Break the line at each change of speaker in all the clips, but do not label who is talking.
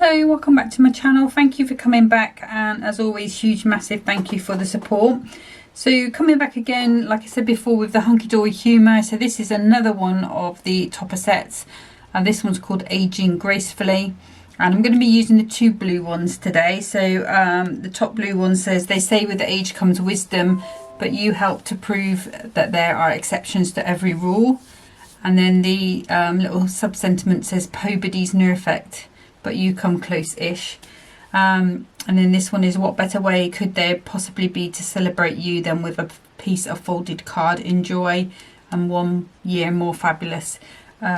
Hello, welcome back to my channel. Thank you for coming back, and as always, huge massive thank you for the support. So coming back again, like I said before, with the Hunkydory Humour. So this is another one of the topper sets, and this one's called Aging Gracefully, and I'm going to be using the two blue ones today. So the top blue one says, "They say with age comes wisdom, but you help to prove that there are exceptions to every rule." And then the little sub sentiment says, "Pobody's nerfect, but you come close-ish." And then this one is, "What better way could there possibly be to celebrate you than with a piece of folded card? Enjoy, and 1 year more fabulous."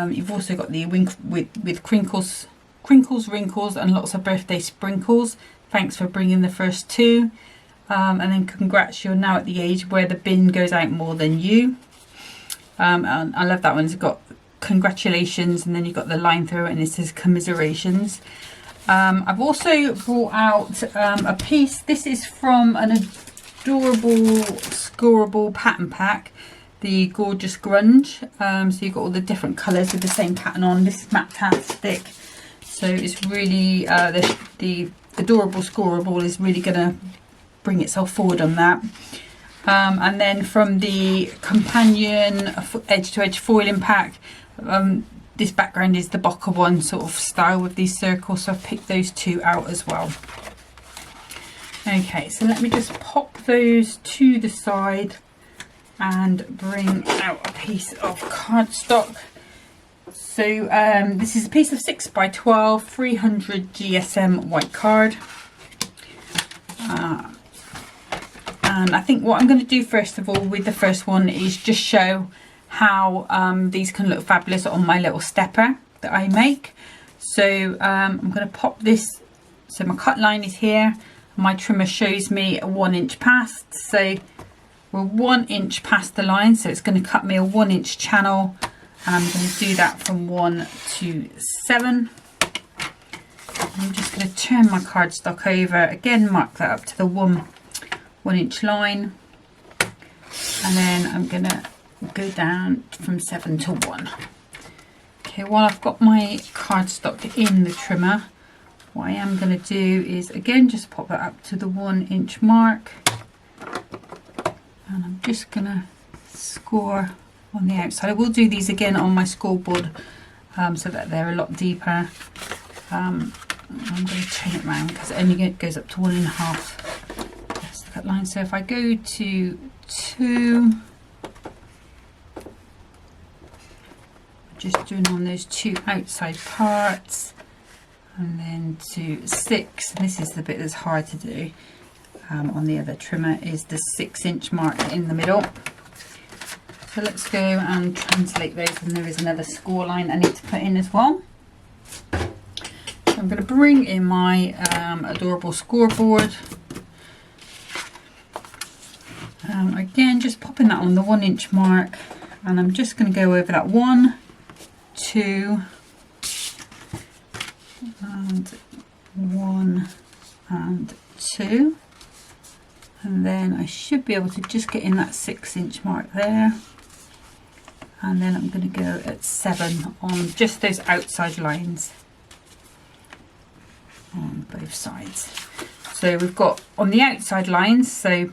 You've also got the wink with crinkles, wrinkles, and lots of birthday sprinkles. Thanks for bringing the first two. And then congrats, you're now at the age where the bin goes out more than you. And I love that one. It's got congratulations, and then you've got the line through it, and it says commiserations. I've also brought out a piece. This is from an adorable scoreable pattern pack, the Gorgeous Grunge. So you've got all the different colours with the same pattern on. This is matte-tastic, so it's really the adorable scoreable is really going to bring itself forward on that. And then from the companion edge-to-edge foiling pack, this background is the Boca one sort of style with these circles, so I've picked those two out as well. Okay, so let me just pop those to the side and bring out a piece of cardstock. So this is a piece of 6x12 300 GSM white card. And I think what I'm going to do first of all with the first one is just show how these can look fabulous on my little stepper that I make. So I'm going to pop this, so my cut line is here, my trimmer shows me a 1 inch past, so we're 1 inch past the line, so it's going to cut me a 1 inch channel, and I'm going to do that from 1 to 7. I'm just going to turn my cardstock over, again mark that up to the 1 inch line, and then I'm going to go down from 7 to 1. Okay, while I've got my cardstock in the trimmer, what I am going to do is again just pop that up to the 1 inch mark, and I'm just going to score on the outside. I will do these again on my scoreboard so that they're a lot deeper. I'm going to turn it around because it only goes up to 1.5. That's the cut line. So if I go to 2, just doing on those two outside parts, and then to 6, and this is the bit that's hard to do on the other trimmer, is the 6 inch mark in the middle. So let's go and translate those, and there is another score line I need to put in as well. So I'm going to bring in my adorable scoreboard. Again, just popping that on the 1 inch mark, and I'm just going to go over that 1, 2, and 1 and 2, and then I should be able to just get in that 6 inch mark there, and then I'm going to go at 7 on just those outside lines on both sides. So we've got on the outside lines, so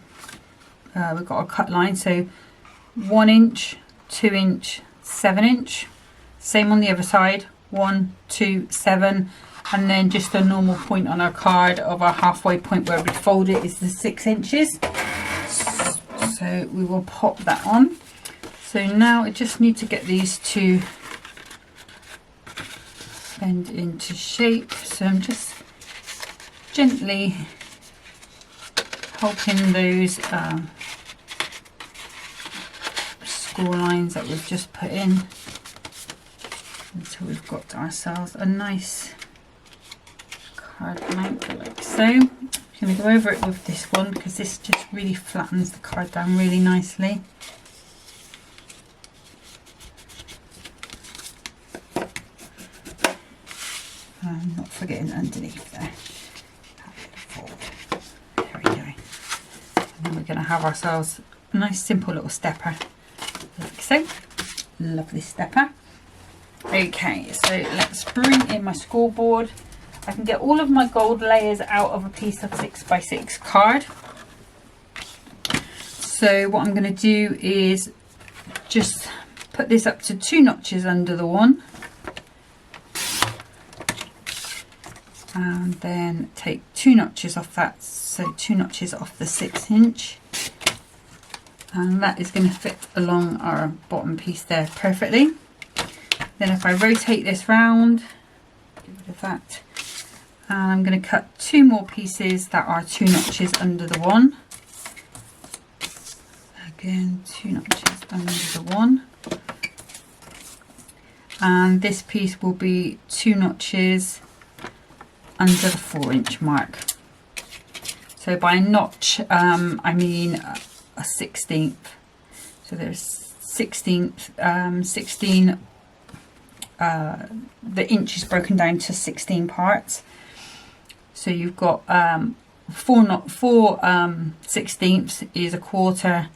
we've got a cut line, so 1 inch, 2 inch, 7 inch. Same on the other side, 1, 2, 7, and then just a normal point on our card of our halfway point where we fold it is the 6 inches. So we will pop that on. So now I just need to get these to bend into shape. So I'm just gently helping those score lines that we've just put in until we've got ourselves a nice card blank like so. I'm going to go over it with this one because this just really flattens the card down really nicely. Not forgetting underneath there. There we go. And then we're going to have ourselves a nice simple little stepper like so. Lovely stepper. Okay, so let's bring in my scoreboard. I can get all of my gold layers out of a piece of 6x6 card. So what I'm going to do is just put this up to 2 notches under the one, and then take 2 notches off that, so 2 notches off the 6-inch, and that is going to fit along our bottom piece there perfectly. Then if I rotate this round, get rid of that, and I'm going to cut 2 more pieces that are 2 notches under the one. Again, 2 notches under the one, and this piece will be 2 notches under the 4-inch mark. So by notch I mean a 16th. So there's 16 the inch is broken down to 16 parts. So you've got 4 16ths is a quarter,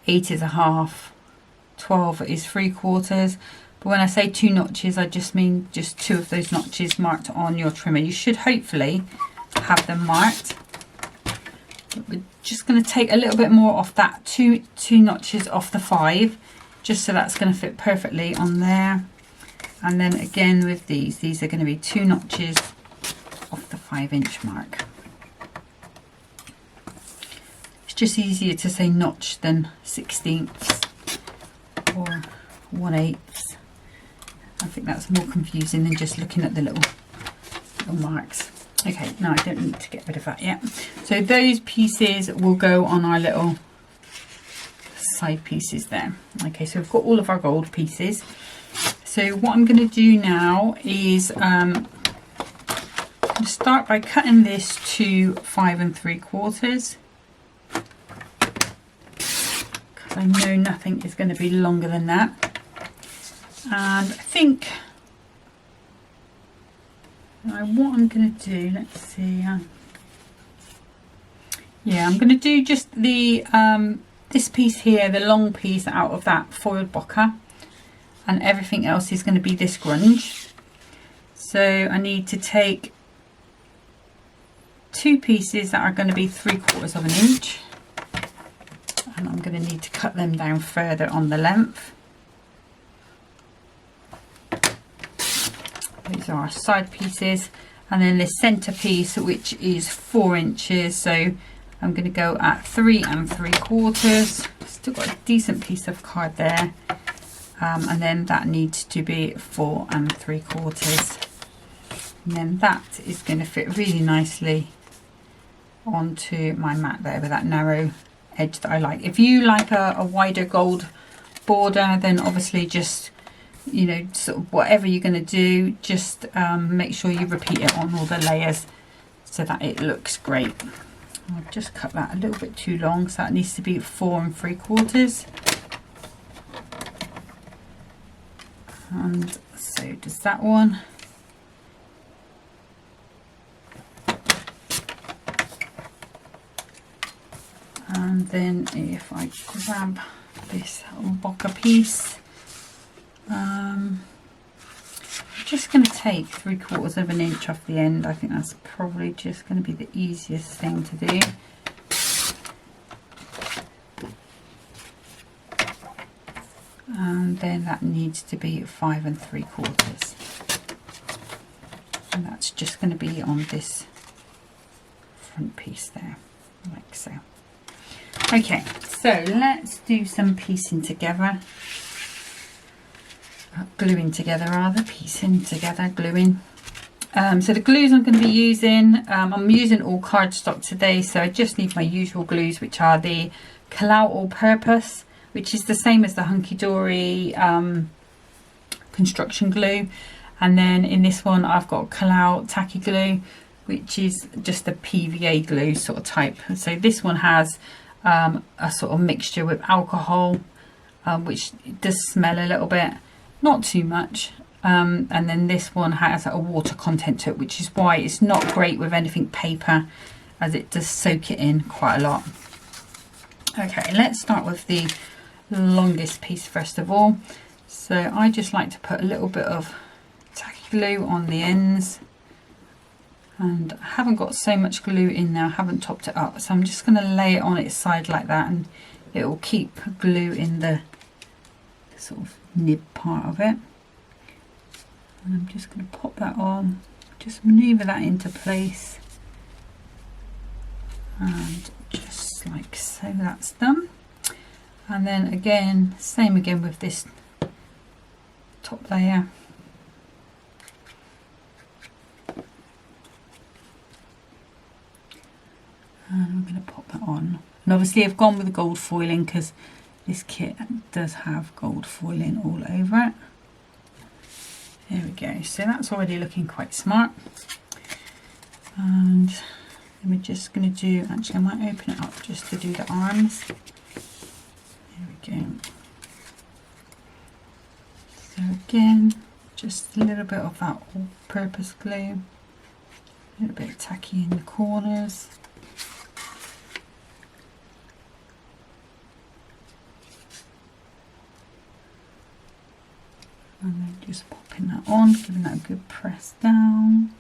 8 is a half, 12 is 3/4. But when I say 2 notches, I just mean just 2 of those notches marked on your trimmer. You should hopefully have them marked. But we're just going to take a little bit more off that two notches off the 5, just so that's going to fit perfectly on there. And then again with these are going to be 2 notches off the 5-inch mark. It's just easier to say notch than 16ths or 1/8. I think that's more confusing than just looking at the little marks. Okay, now I don't need to get rid of that yet. So those pieces will go on our little side pieces there. Okay, so we've got all of our gold pieces. So what I'm going to do now is start by cutting this to 5 3/4, because I know nothing is going to be longer than that. And I think what I'm going to do, let's see, yeah, I'm going to do just the this piece here, the long piece out of that foiled bokeh, and everything else is going to be this grunge. So I need to take 2 pieces that are going to be 3/4 of an inch, and I'm going to need to cut them down further on the length. These are our side pieces, and then this centre piece, which is 4 inches, so I'm going to go at 3 3/4. Still got a decent piece of card there, and then that needs to be 4 3/4, and then that is going to fit really nicely onto my mat there with that narrow edge that I like. If you like a wider gold border, then obviously just, you know, sort of whatever you're going to do, just make sure you repeat it on all the layers so that it looks great. I've just cut that a little bit too long, so that needs to be 4 3/4, and so does that one. And then if I grab this bokeh piece, I'm just going to take 3/4 of an inch off the end. I think that's probably just going to be the easiest thing to do. And then that needs to be 5 3/4, and that's just going to be on this front piece there, like so. Okay, so let's do some piecing together. Gluing together rather, piecing together, gluing. So the glues I'm going to be using, I'm using all cardstock today, so I just need my usual glues, which are the Kalau All Purpose, which is the same as the Hunkydory construction glue, and then in this one I've got Kalau Tacky Glue, which is just a PVA glue sort of type. So this one has a sort of mixture with alcohol, which does smell a little bit, not too much, and then this one has a water content to it, which is why it's not great with anything paper, as it does soak it in quite a lot. Okay, let's start with the longest piece first of all. So I just like to put a little bit of tacky glue on the ends, And I haven't got so much glue in there, I haven't topped it up, so I'm just going to lay it on its side like that, and it will keep glue in the sort of nib part of it. And I'm just going to pop that on, just manoeuvre that into place, and just like so, that's done. And then again, same again with this top layer. And I'm going to pop that on. And obviously I've gone with the gold foiling because this kit does have gold foiling all over it. There we go. So that's already looking quite smart. And then we're just going to do, actually I might open it up just to do the arms. There we go. So again, just a little bit of that all-purpose glue. A little bit tacky in the corners. And then just popping that on, giving that a good press down.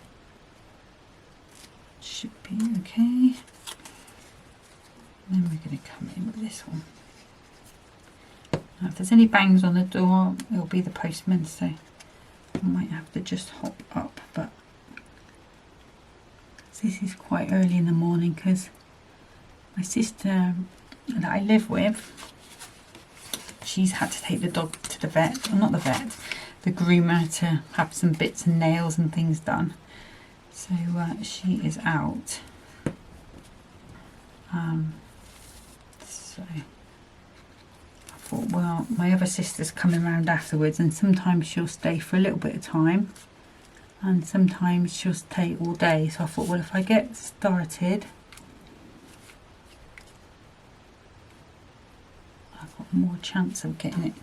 Should be okay. And then we're going to come in with this one. Now if there's any bangs on the door, it'll be the postman, so I might have to just hop up. But this is quite early in the morning because my sister that I live with, she's had to take the dog to the vet, well, not the vet, the groomer, to have some bits and nails and things done. So she is out. So I thought, well, my other sister's coming around afterwards, and sometimes she'll stay for a little bit of time and sometimes she'll stay all day. So I thought, well, if I get started, I've got more chance of getting it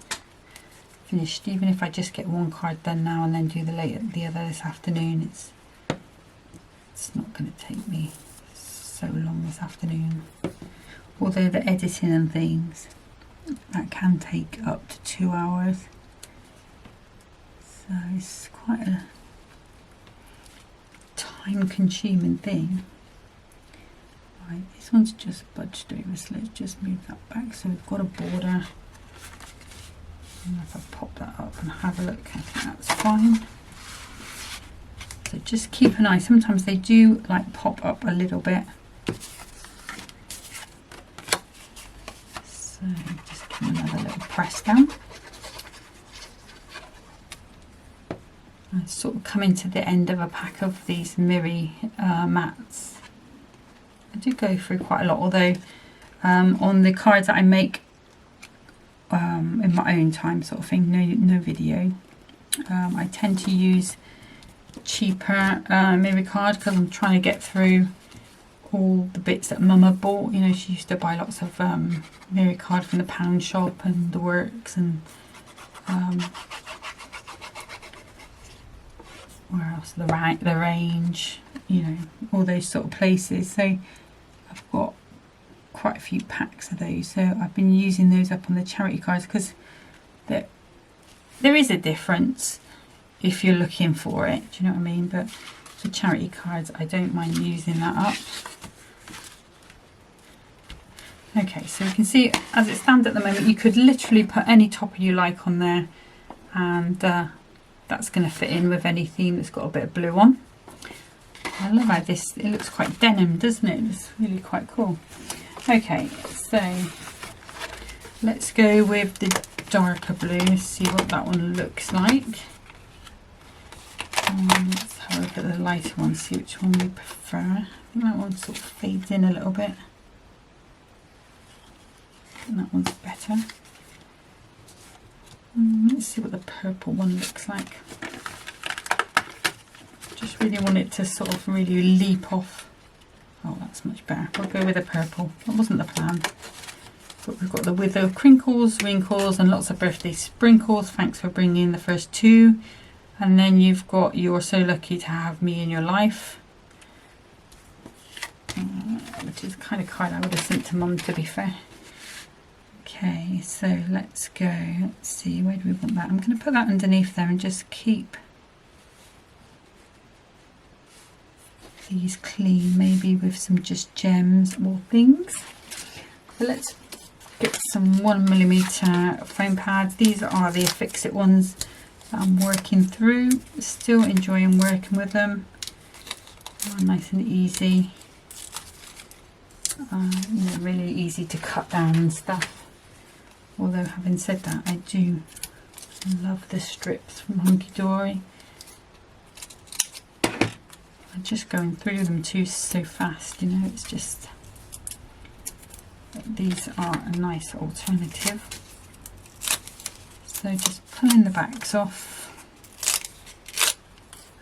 finished. Even if I just get one card done now and then do the other this afternoon, it's not going to take me so long this afternoon. Although the editing and things, that can take up to 2 hours, so it's quite a time consuming thing. Right, this one's just budged over, so let's just move that back so we've got a border. And if I pop that up and have a look, I think that's fine. So just keep an eye, sometimes they do like pop up a little bit. So just give another little press down. I'm sort of coming to the end of a pack of these Miri mats. I do go through quite a lot, although on the cards that I make in my own time sort of thing, no video, I tend to use cheaper Miri card because I'm trying to get through all the bits that Mama bought. You know, she used to buy lots of Miri card from the pound shop and the works, and where else, the range, you know, all those sort of places. So I've got quite a few packs of those, so I've been using those up on the charity cards because there is a difference if you're looking for it, do you know what I mean? But for charity cards, I don't mind using that up. Okay, so you can see as it stands at the moment, you could literally put any topper you like on there, and that's going to fit in with any theme that's got a bit of blue on. I love how this, it looks quite denim, doesn't it? It's really quite cool. Okay, so let's go with the darker blue, see what that one looks like. Let's have a look at the lighter one, see which one we prefer. I think that one sort of fades in a little bit. And that one's better. Let's see what the purple one looks like. Just really want it to sort of really leap off. Oh, that's much better. We'll go with the purple. That wasn't the plan. But we've got the with the crinkles, wrinkles, and lots of birthday sprinkles. Thanks for bringing in the first two. And then you've got You're So Lucky to Have Me in Your Life, which is the kind of card I would have sent to Mum, to be fair. Okay, so let's go. Let's see, where do we want that? I'm going to put that underneath there and just keep these clean, maybe with some just gems or things. So let's get some 1mm foam pads. These are the Fix-It ones that I'm working through. Still enjoying working with them. Oh, nice and easy. You know, really easy to cut down and stuff. Although having said that, I do love the strips from Hunkydory. I'm just going through them too so fast, you know, it's just, these are a nice alternative. So just pulling the backs off.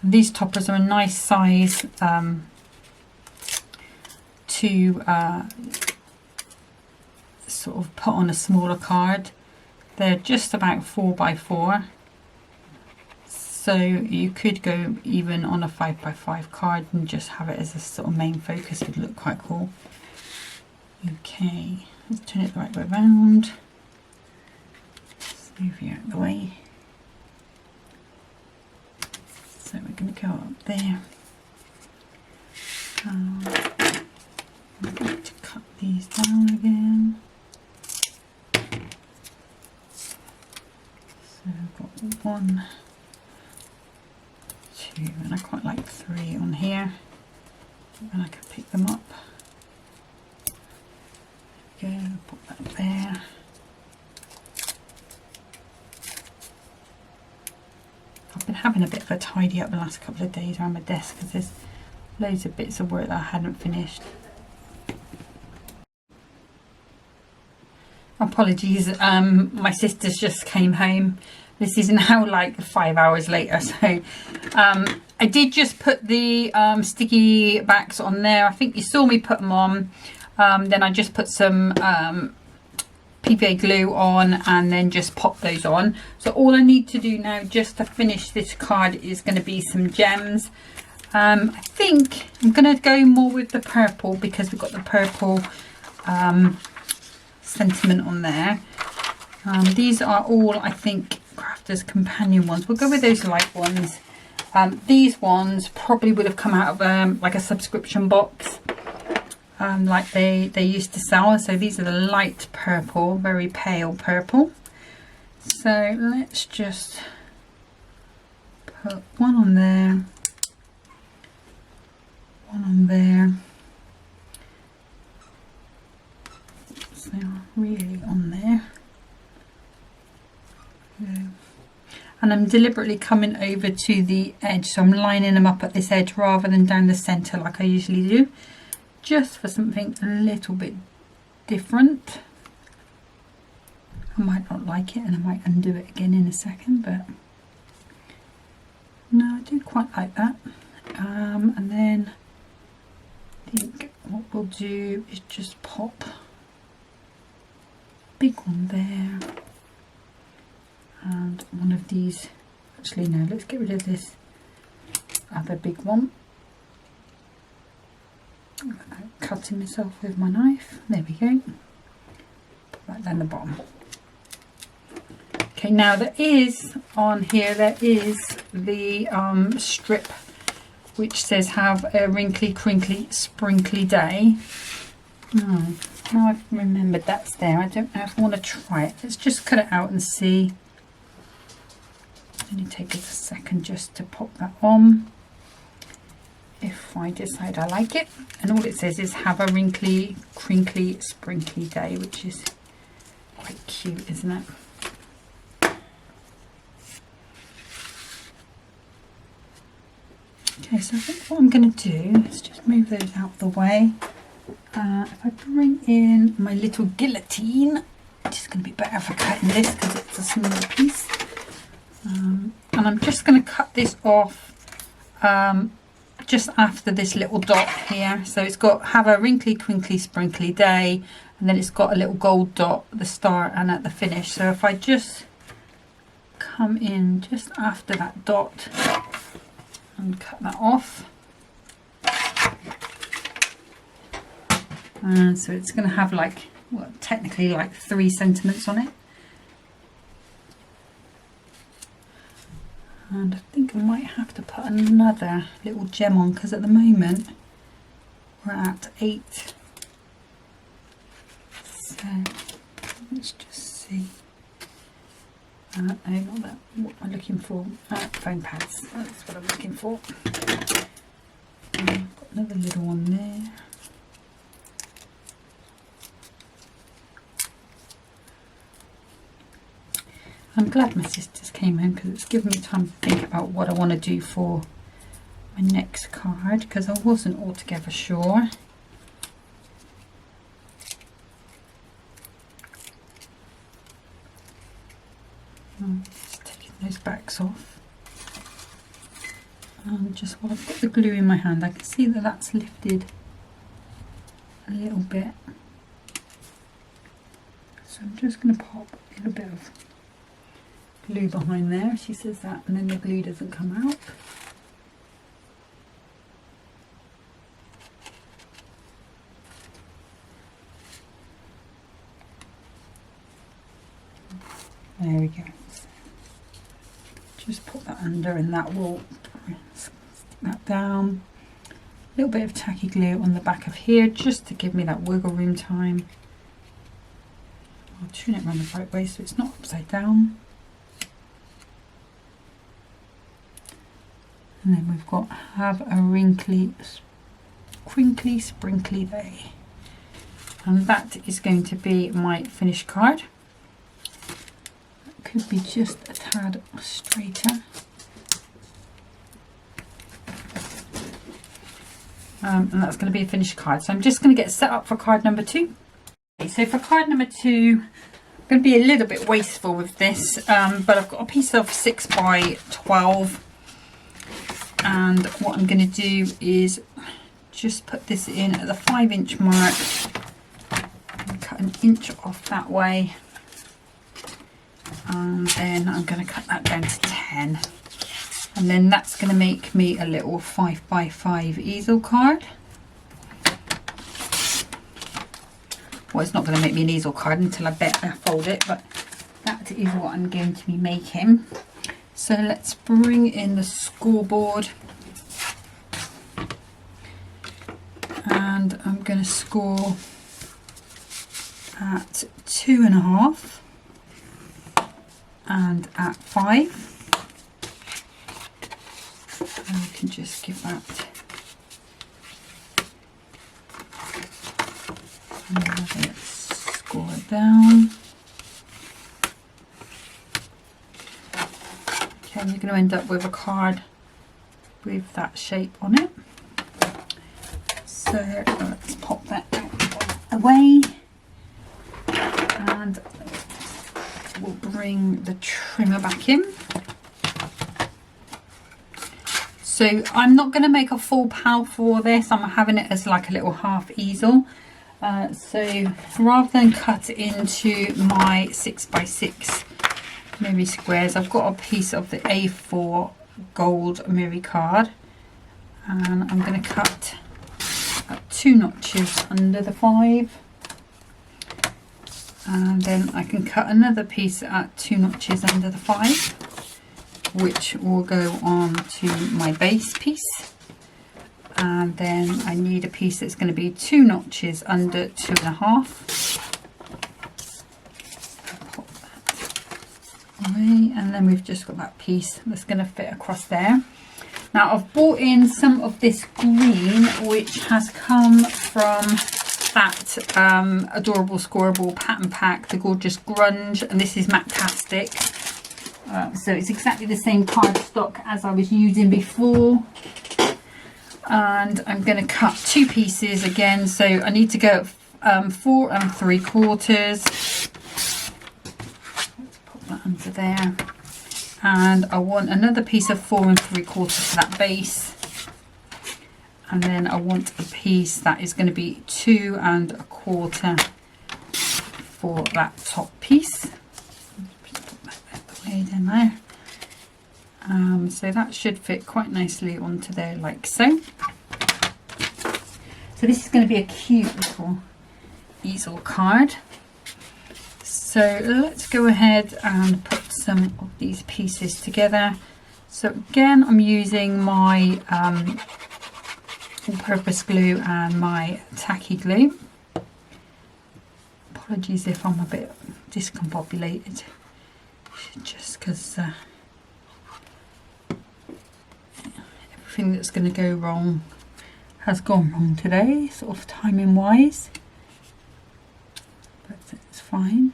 And these toppers are a nice size to sort of put on a smaller card. They're just about 4x4, so you could go even on a 5x5 card and just have it as a sort of main focus. It would look quite cool. Okay, let's turn it the right way around. Let's move you out of the way. So we're going to go up there. I'm going to cut these down again. So I've got 1, 2, and I quite like 3 on here, and I can pick them up. There we go, put that there. I've been having a bit of a tidy up the last couple of days around my desk because there's loads of bits of work that I hadn't finished. Apologies, my sisters just came home. This is now like 5 hours later, so I did just put the sticky backs on there. I think you saw me put them on. Then I just put some PVA glue on and then just pop those on. So all I need to do now just to finish this card is going to be some gems. I think I'm going to go more with the purple because we've got the purple sentiment on there. These are all, I think, Crafter's Companion ones. We'll go with those light ones. These ones probably would have come out of like a subscription box, like they used to sell. So these are the light purple, very pale purple. So let's just put one on there, one on there. So really on there. And I'm deliberately coming over to the edge, so I'm lining them up at this edge rather than down the center like I usually do, just for something a little bit different. I might not like it and I might undo it again in a second, but no, I do quite like that. And then I think what we'll do is just pop a big one there. And one of these, actually no, let's get rid of this other big one. I'm cutting myself with my knife. There we go. Put that down the bottom. Okay, now there is on here, there is the strip which says have a wrinkly, crinkly, sprinkly day. Now I've remembered that's there. I don't know if I want to try it. Let's just cut it out and see. Only take a second just to pop that on if I decide I like it. And all it says is have a wrinkly, crinkly, sprinkly day, which is quite cute, isn't it? Okay, so I think what I'm going to do is just move those out of the way. If I bring in my little guillotine, it's going to be better for cutting this because it's a smaller piece. And I'm just going to cut this off just after this little dot here. So it's got have a wrinkly, crinkly, sprinkly day, and then it's got a little gold dot at the start and at the finish. So if I just come in just after that dot and cut that off. And so it's going to have like, well, technically like 3 sentiments on it. And I think I might have to put another little gem on, because at the moment we're at 8. So let's just see. No, not that. What am I looking for? Foam pads. That's what I'm looking for. I've got another little one there. I'm glad my sisters came home, because it's given me time to think about what I want to do for my next card, because I wasn't altogether sure. Just taking those backs off. And just while I've got the glue in my hand, I can see that that's lifted a little bit. So I'm just going to pop a little bit of glue behind there. She says that, and then the glue doesn't come out. There we go. Just put that under, and that will stick that down. A little bit of tacky glue on the back of here, just to give me that wiggle room time. I'll turn it around the right way so it's not upside down. And then we've got have a wrinkly, crinkly, sprinkly day. And that is going to be my finished card. That could be just a tad straighter. And that's going to be a finished card. So I'm just going to get set up for card number 2. Okay, so for card number 2, I'm going to be a little bit wasteful with this, but I've got a piece of 6 by 12. And what I'm going to do is just put this in at the 5-inch mark and cut an inch off that way, and then I'm going to cut that down to 10, and then that's going to make me a little 5 by 5 easel card. Well, it's not going to make me an easel card until I fold it, but that is what I'm going to be making. So let's bring in the scoreboard, and I'm going to score at 2.5 and at 5. And we can just give that let's score it down. And you're going to end up with a card with that shape on it. So let's pop that out away, and we'll bring the trimmer back in. So I'm not going to make a full panel for this. I'm having it as like a little half easel. So rather than cut into my 6 by 6 Miri squares, I've got a piece of the A4 gold Miri card, and I'm going to cut 2 notches under the 5, and then I can cut another piece at 2 notches under the 5, which will go on to my base piece. And then I need a piece that's going to be 2 notches under 2.5. And then we've just got that piece that's going to fit across there. Now I've bought in some of this green, which has come from that adorable scoreable pattern pack, the gorgeous grunge, and this is Mactastic. So it's exactly the same cardstock as I was using before. And I'm going to cut 2 pieces again, so I need to go 4 3/4. That under there, and I want another piece of 4 3/4 for that base, and then I want a piece that is going to be 2 1/4 for that top piece. Put that away down there. So that should fit quite nicely onto there, like so. So this is going to be a cute little easel card. So let's go ahead and put some of these pieces together. So again, I'm using my all-purpose glue and my tacky glue. Apologies if I'm a bit discombobulated, just because everything that's going to go wrong has gone wrong today, sort of timing wise, but it's fine.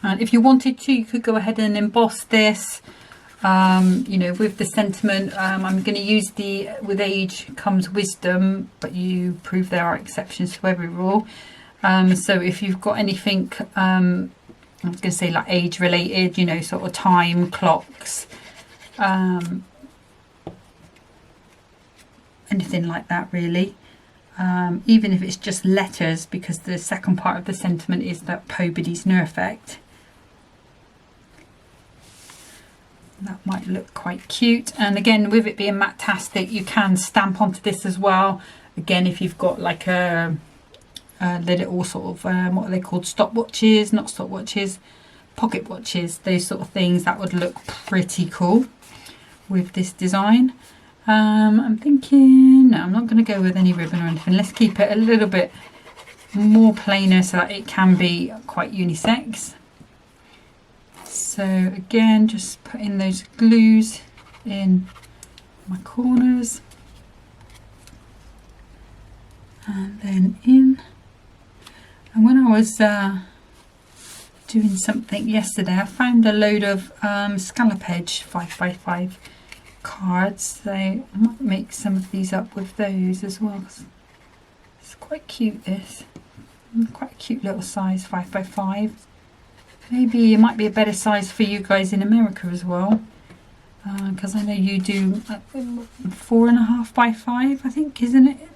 And if you wanted to, you could go ahead and emboss this, you know, with the sentiment. I'm going to use the "with age comes wisdom, but you prove there are exceptions to every rule." So if you've got anything, I was going to say like age related, you know, sort of time clocks, anything like that really. Even if it's just letters, because the second part of the sentiment is that Pobody's no effect. That might look quite cute. And again, with it being matte-tastic, you can stamp onto this as well. Again, if you've got like the little sort of what are they called, stopwatches, not stopwatches, pocket watches, those sort of things, that would look pretty cool with this design. I'm thinking, no, I'm not going to go with any ribbon or anything. Let's keep it a little bit more plainer so that it can be quite unisex. So again, just putting those glues in my corners and then in. And when I was doing something yesterday, I found a load of scallop edge 5x5 cards, so I might make some of these up with those as well. It's quite cute, this, quite a cute little size, 5x5. Maybe it might be a better size for you guys in America as well, because I know you do 4.5x5, I think, isn't it?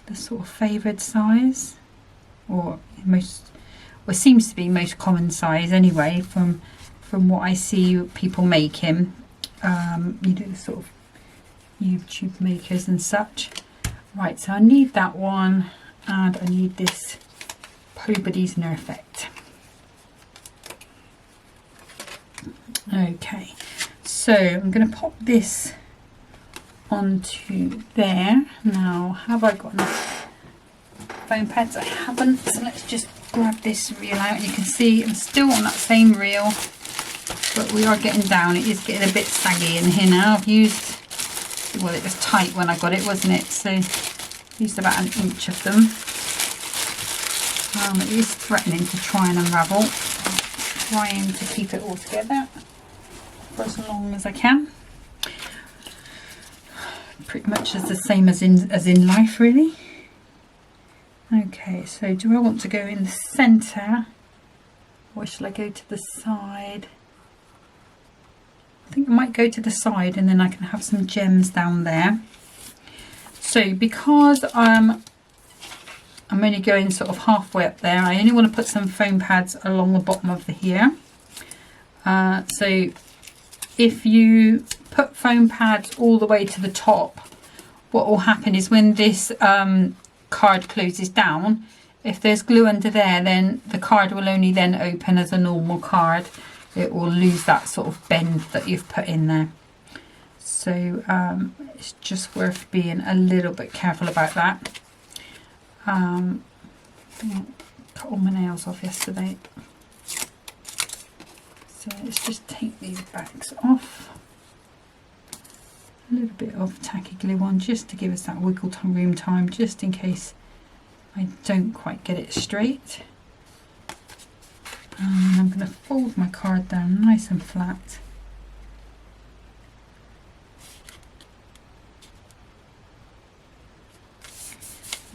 The sort of favoured size, or most, well, seems to be most common size anyway, from what I see people making, you know, the sort of YouTube makers and such. Right, so I need that one, and I need this Pobody's no effect. Okay, so I'm going to pop this onto there. Now, have I got enough foam pads? I haven't, so let's just grab this reel out. You can see I'm still on that same reel, but we are getting down. It is getting a bit saggy in here now. I've used, well, it was tight when I got it, wasn't it? So used about 1 inch of them. It is threatening to try and unravel. I'm trying to keep it all together for as long as I can. Pretty much as the same as in life, really. Okay, so do I want to go in the centre, or shall I go to the side? I think I might go to the side, and then I can have some gems down there. So because I'm only going sort of halfway up there, I only want to put some foam pads along the bottom of the here. So if you put foam pads all the way to the top, what will happen is when this card closes down, if there's glue under there, then the card will only then open as a normal card. It will lose that sort of bend that you've put in there. So it's just worth being a little bit careful about that. I cut all my nails off yesterday, so let's just take these backs off. A little bit of tacky glue on just to give us that wiggle room time, just in case I don't quite get it straight. And I'm going to fold my card down nice and flat.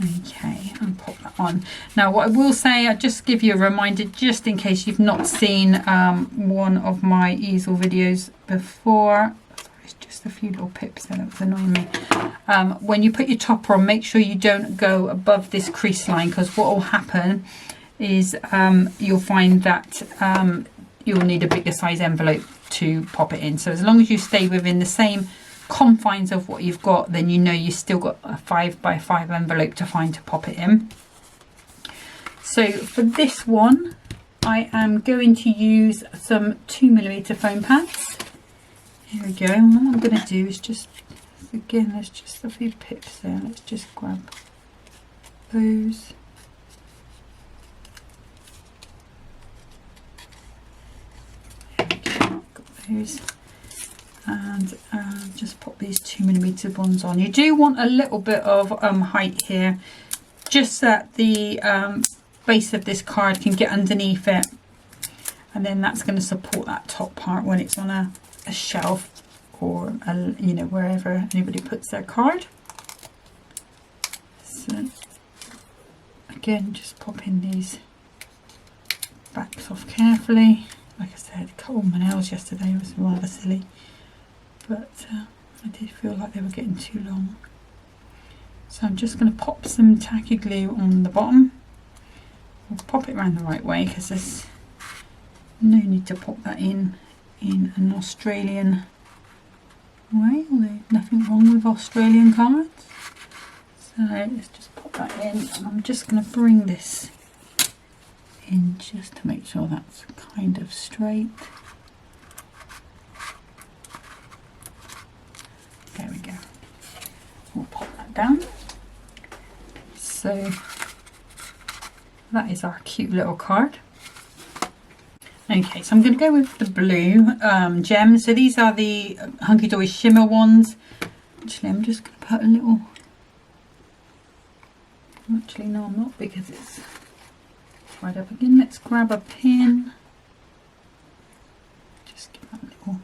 Okay, and pop that on. Now what I will say, I'll just give you a reminder, just in case you've not seen one of my easel videos before. Sorry, it's just a few little pips there, that was annoying me. When you put your topper on, make sure you don't go above this crease line, because what will happen is you'll find that you'll need a bigger size envelope to pop it in. So as long as you stay within the same confines of what you've got, then you know you've still got a 5x5 envelope to find to pop it in. So for this one, I am going to use some 2mm foam pads. Here we go. And what I'm going to do is just, again, there's just a few pips there. Let's just grab those. There we go. Got those. And just pop these 2mm ones on. You do want a little bit of height here, just that the base of this card can get underneath it, and then that's going to support that top part when it's on a shelf or you know, wherever anybody puts their card. So again, just pop in these backs off carefully. Like I said, cut all my nails yesterday. It was rather silly, but I did feel like they were getting too long. So I'm just going to pop some tacky glue on the bottom. We'll pop it around the right way because there's no need to pop that in an Australian way, although nothing wrong with Australian cards. So let's just pop that in, and I'm just going to bring this in just to make sure that's kind of straight. There we go. We'll pop that down. So that is our cute little card. Okay, so I'm going to go with the blue gems. So these are the Hunkydory shimmer ones. Actually, I'm just going to put a little... Actually, no, I'm not, because it's right up again. Let's grab a pin. Just give that a little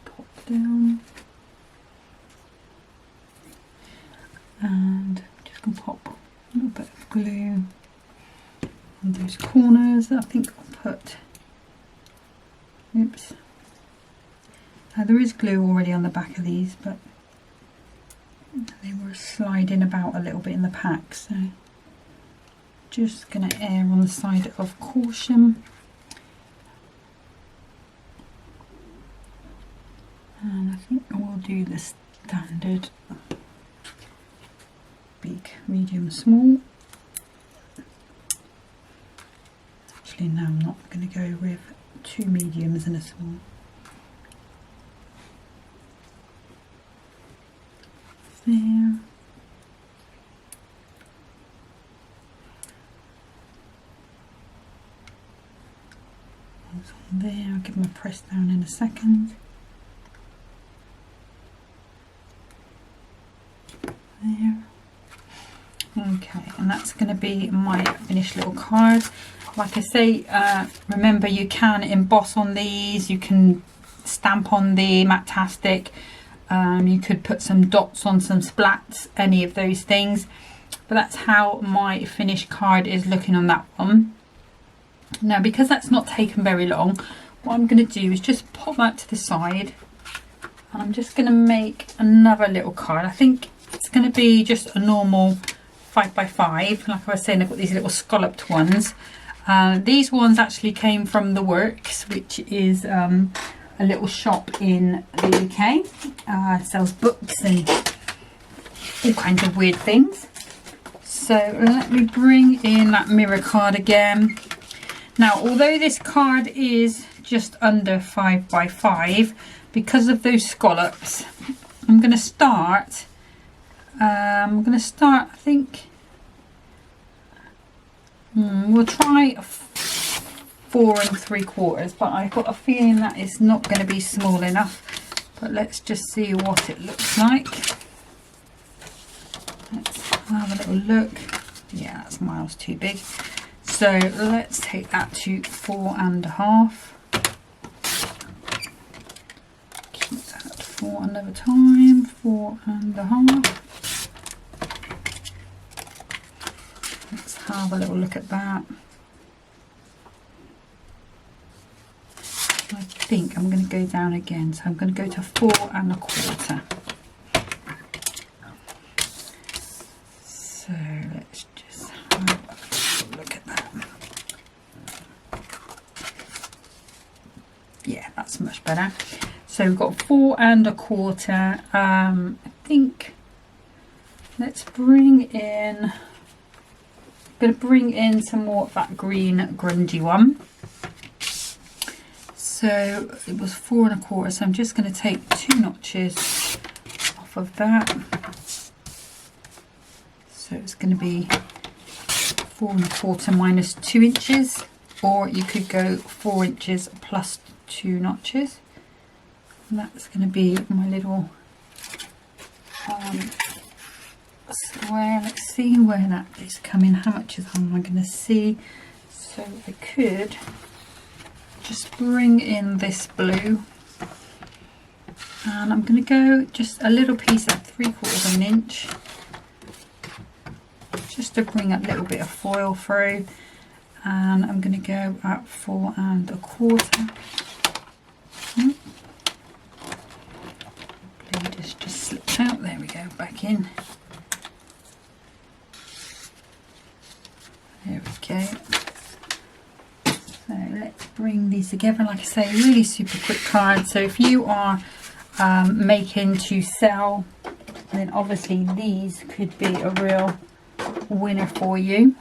pop down. And I'm just going to pop a little bit of glue on those corners. I think I'll put, oops, there is glue already on the back of these, but they were sliding about a little bit in the pack, so just going to err on the side of caution. And I think we'll do the standard big, medium, small. Actually, no, I'm not going to go with 2 mediums and a small. There. That's on there. I'll give them a press down in a second. There. Okay, and that's going to be my finished little card. Like I say, remember, you can emboss on these, you can stamp on the Matastic, you could put some dots on some splats, any of those things. But that's how my finished card is looking on that one. Now, because that's not taken very long, what I'm going to do is just pop that to the side, and I'm just going to make another little card. I think it's going to be just a normal 5x5. Like I was saying, I've got these little scalloped ones. These ones actually came from The Works, which is a little shop in the UK. Sells books and all kinds of weird things. So let me bring in that mirror card again. Now, although this card is just under 5x5, because of those scallops, I'm going to start, I think, we'll try 4 3/4, but I've got a feeling that it's not going to be small enough. But let's just see what it looks like. Let's have a little look. Yeah, that's miles too big. So let's take that to 4 1/2. Keep that for another time. 4 1/2. Let's have a little look at that. I think I'm going to go down again, so I'm going to go to 4 1/4. So let's just have a look at that. Yeah, that's much better. So we've got 4 1/4. I think let's bring in going to bring in some more of that green grungy one. So it was 4 1/4, so I'm just going to take 2 notches off of that. So it's going to be 4 1/4 minus 2 inches, or you could go 4 inches plus 2 notches. And that's going to be my little square. Let's see where that is coming. How much is am I going to see? So I could just bring in this blue, and I'm going to go just a little piece at 3/4 inch, just to bring a little bit of foil through, and I'm going to go at 4 1/4. Blue just slipped out. There we go, back in. There we go. So let's bring these together. Like I say, really super quick card. So if you are making to sell, then obviously these could be a real winner for you.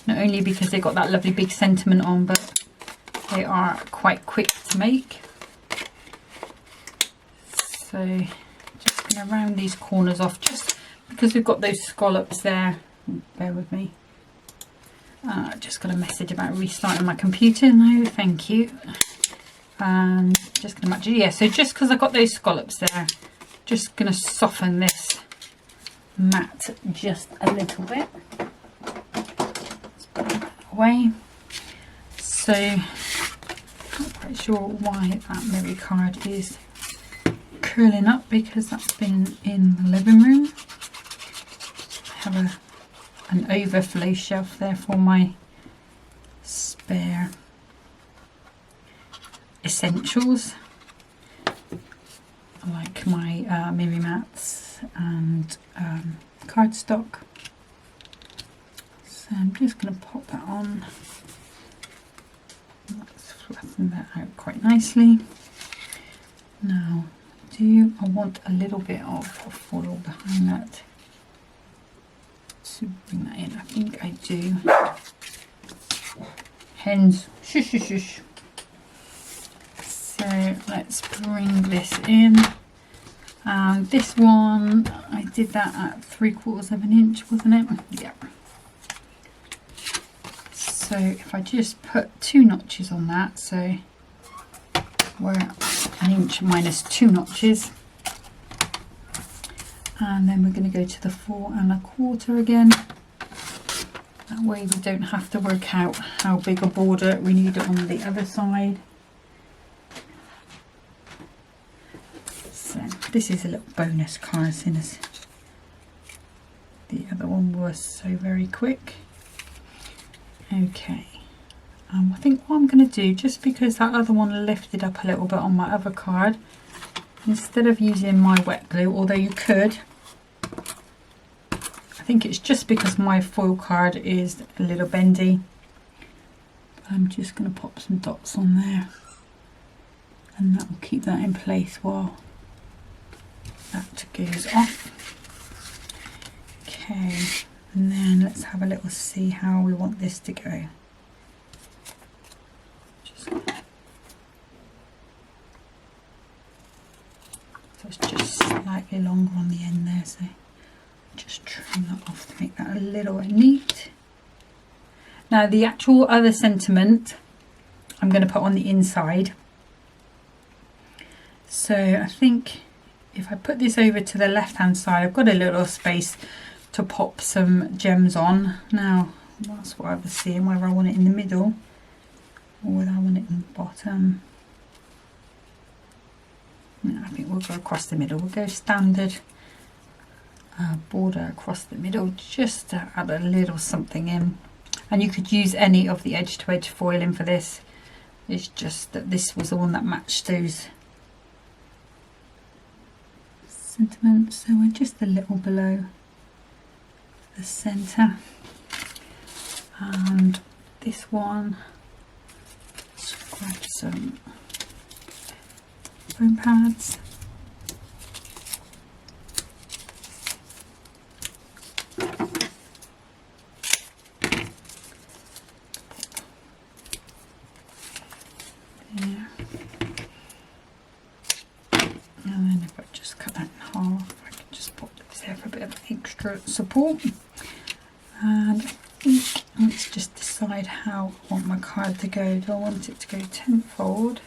Not only because they've got that lovely big sentiment on, but they are quite quick to make. So just going to round these corners off, just because we've got those scallops there. Bear with me. Just got a message about restarting my computer. No, thank you. And just going to match it. Yeah, so just because I've got those scallops there, just going to soften this mat just a little bit. Let's put that away. So, not quite sure why that mirror card is curling up, because that's been in the living room. I have an overflow shelf there for my spare essentials, like my mirror mats and cardstock. So I'm just going to pop that on. Let's flatten that out quite nicely. Now, I want a little bit of foil behind that to bring that in. I think I do. Hens, shush shush shush. So let's bring this in. This one, I did that at 3/4 inch, wasn't it? Yeah. So if I just put 2 notches on that, so we're 1 inch minus 2 notches. And then we're going to go to the 4 1/4 again. That way we don't have to work out how big a border we need it on the other side. So this is a little bonus card, since the other one was so very quick. Okay. I think what I'm going to do, just because that other one lifted up a little bit on my other card, instead of using my wet glue, although you could, I think it's just because my foil card is a little bendy. I'm just going to pop some dots on there, and that will keep that in place while that goes off. Okay, and then let's have a little see how we want this to go. So it's just slightly longer on the end there, so just trim that off to make that a little bit neat. Now the actual other sentiment I'm going to put on the inside. So I think if I put this over to the left hand side, I've got a little space to pop some gems on. Now that's what I was seeing, whether I want it in the middle or whether I want it in the bottom. No, I think we'll go across the middle. We'll go standard border across the middle, just to add a little something in. And you could use any of the edge to edge foiling for this. It's just that this was the one that matched those sentiments, so we're just a little below the centre. And this one, grab some foam pads. extra support. And I think let's just decide how I want my card to go. Do I want it to go 10-fold?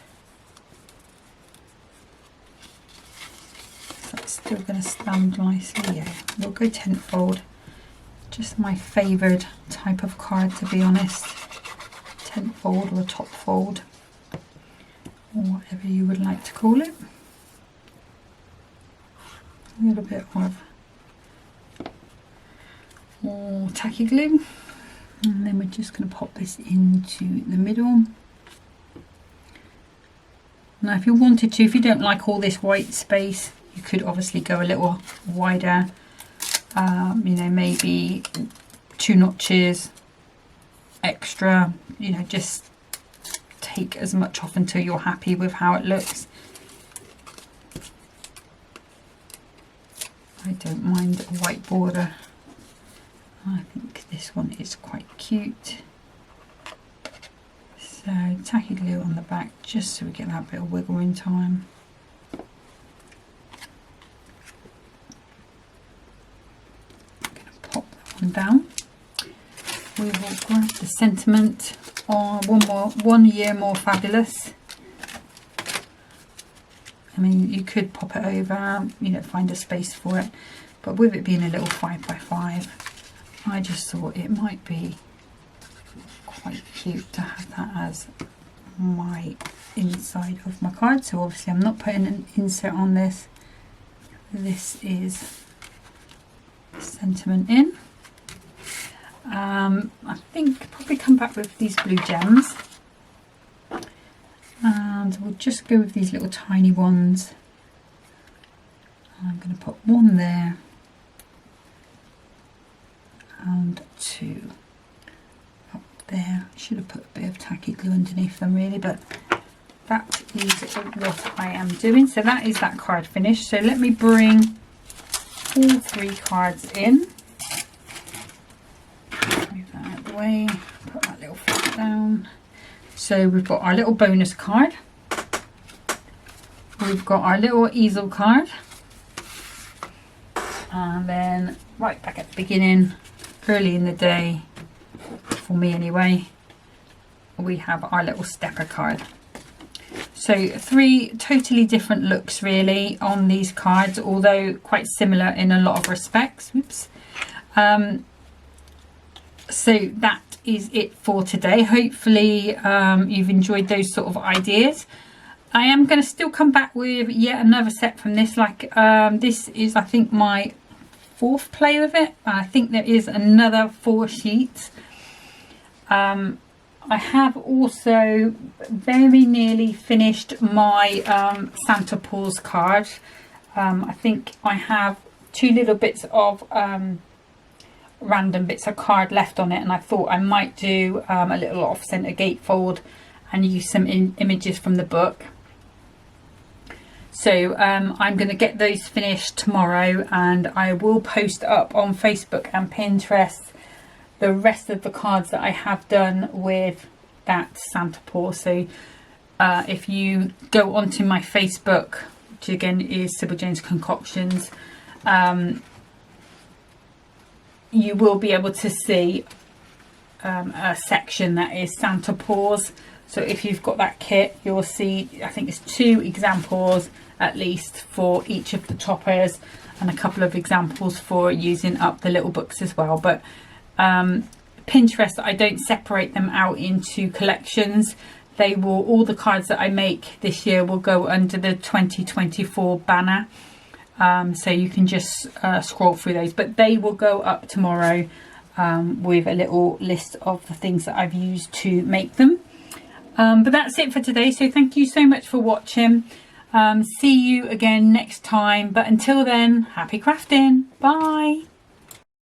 That's still going to stand nicely. Yeah, we'll go 10-fold. Just my favoured type of card, to be honest. 10-fold or top fold, or whatever you would like to call it. A little bit of more tacky glue, and then we're just going to pop this into the middle. Now if you wanted to, if you don't like all this white space, you could obviously go a little wider, you know, maybe 2 notches extra, you know, just take as much off until you're happy with how it looks. I don't mind a white border. I think this one is quite cute. So tacky glue on the back just so we get that bit of wiggle in time. I'm going to pop that one down. We will grab the sentiment on 1 year more fabulous. I mean, you could pop it over, you know, find a space for it, but with it being a little 5x5, I just thought it might be quite cute to have that as my inside of my card. So obviously I'm not putting an insert on this. This is sentiment in. I think probably come back with these blue gems, and we'll just go with these little tiny ones. I'm going to put 1 there and 2 up there. Should have put a bit of tacky glue underneath them really, but that is what I am doing. So that is that card finished. So let me bring all 3 cards in. Way, put that little flap down. So we've got our little bonus card, we've got our little easel card, and then right back at the beginning, early in the day, for me anyway, we have our little stepper card. So 3 totally different looks really on these cards, although quite similar in a lot of respects. Oops. So that is it for today. Hopefully you've enjoyed those sort of ideas. I am going to still come back with yet another set from this. Like this is, I think, my 4th play with it. I think there is another 4 sheets. I have also very nearly finished my Santa Paws card. I think I have 2 little bits of random bits of card left on it, and I thought I might do a little off-center gatefold and use some images from the book. So I'm going to get those finished tomorrow, and I will post up on Facebook and Pinterest the rest of the cards that I have done with that Santa Paws. So if you go onto my Facebook, which again is Sybil Jane's Concoctions, you will be able to see a section that is Santa Paws. So if you've got that kit, you'll see, I think it's 2 examples at least for each of the toppers, and a couple of examples for using up the little books as well. But Pinterest, I don't separate them out into collections. They will, all the cards that I make this year will go under the 2024 banner. So you can just scroll through those, but they will go up tomorrow with a little list of the things that I've used to make them. But that's it for today. So thank you so much for watching. See you again next time. But until then, happy crafting. Bye.